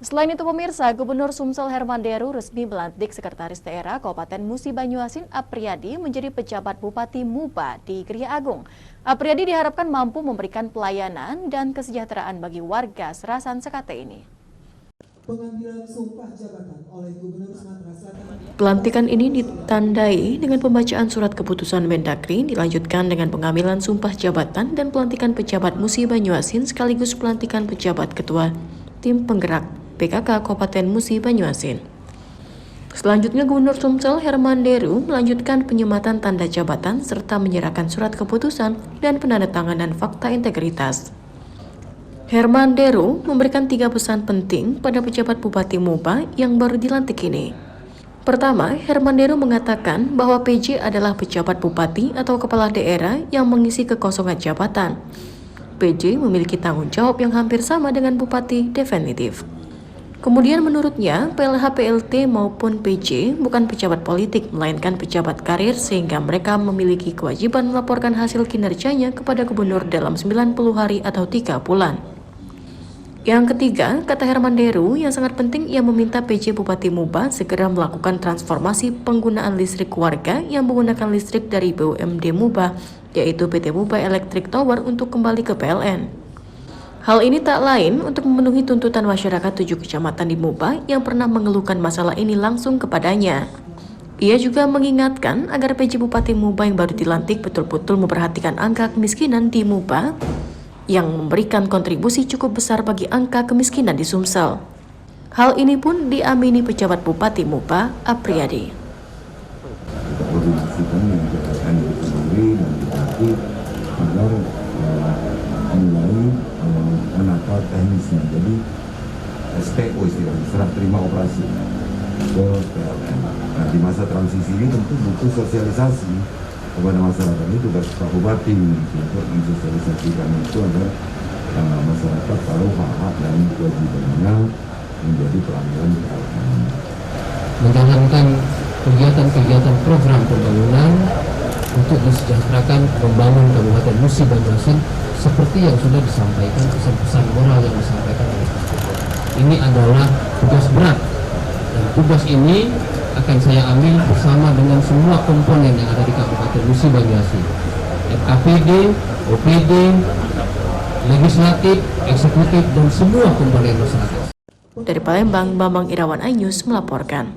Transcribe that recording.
Selain itu pemirsa, Gubernur Sumsel Herman Deru resmi melantik Sekretaris Daerah Kabupaten Musi Banyuasin Apriyadi menjadi pejabat Bupati Muba di Gria Agung. Apriyadi diharapkan mampu memberikan pelayanan dan kesejahteraan bagi warga Serasan Sekate ini. Pengambilan sumpah jabatan oleh Gubernur Sumatera Selatan. Pelantikan ini ditandai dengan pembacaan surat keputusan Mendagri, dilanjutkan dengan pengambilan sumpah jabatan dan pelantikan pejabat Musi Banyuasin sekaligus pelantikan pejabat ketua tim penggerak PKK Kabupaten Musi Banyuasin. Selanjutnya Gubernur Sumsel Herman Deru melanjutkan penyematan tanda jabatan serta menyerahkan surat keputusan dan penandatanganan fakta integritas. Herman Deru memberikan 3 pesan penting pada pejabat Bupati Muba yang baru dilantik ini. Pertama, Herman Deru mengatakan bahwa PJ adalah pejabat bupati atau kepala daerah yang mengisi kekosongan jabatan. PJ memiliki tanggung jawab yang hampir sama dengan bupati definitif. Kemudian menurutnya, PLH PLT maupun PJ bukan pejabat politik, melainkan pejabat karir sehingga mereka memiliki kewajiban melaporkan hasil kinerjanya kepada gubernur dalam 90 hari atau 3 bulan. Yang ketiga, kata Herman Deru, yang sangat penting ia meminta PJ Bupati Muba segera melakukan transformasi penggunaan listrik warga yang menggunakan listrik dari BUMD Muba, yaitu PT Muba Electric Tower untuk kembali ke PLN. Hal ini tak lain untuk memenuhi tuntutan masyarakat 7 kecamatan di Muba yang pernah mengeluhkan masalah ini langsung kepadanya. Ia juga mengingatkan agar PJ Bupati Muba yang baru dilantik betul-betul memperhatikan angka kemiskinan di Muba yang memberikan kontribusi cukup besar bagi angka kemiskinan di Sumsel. Hal ini pun diamini pejabat Bupati Muba, Apriyadi. Menata teknisnya, jadi STO istilahnya, serah terima operasi ke PLN. Nah, di masa transisi ini tentu butuh sosialisasi kepada masyarakat. Ini tugas Pak Bupati untuk mensosialisasikan itu agar masyarakat tahu hak-hak dan kewajibannya menjadi pelanggan PLN. Menjalankan kegiatan-kegiatan program pembangunan untuk mensejahterakan membangun Kabupaten Musi Banyuasin seperti yang sudah disampaikan pesan-pesan moral yang disampaikan oleh Pak Bupati. Ini adalah tugas berat dan tugas ini akan saya ambil bersama dengan semua komponen yang ada di Kabupaten Musi Banyuasin, FKPD, OPD, legislatif, eksekutif dan semua komponen masyarakat. Dari Palembang, Bambang Irawan iNews melaporkan.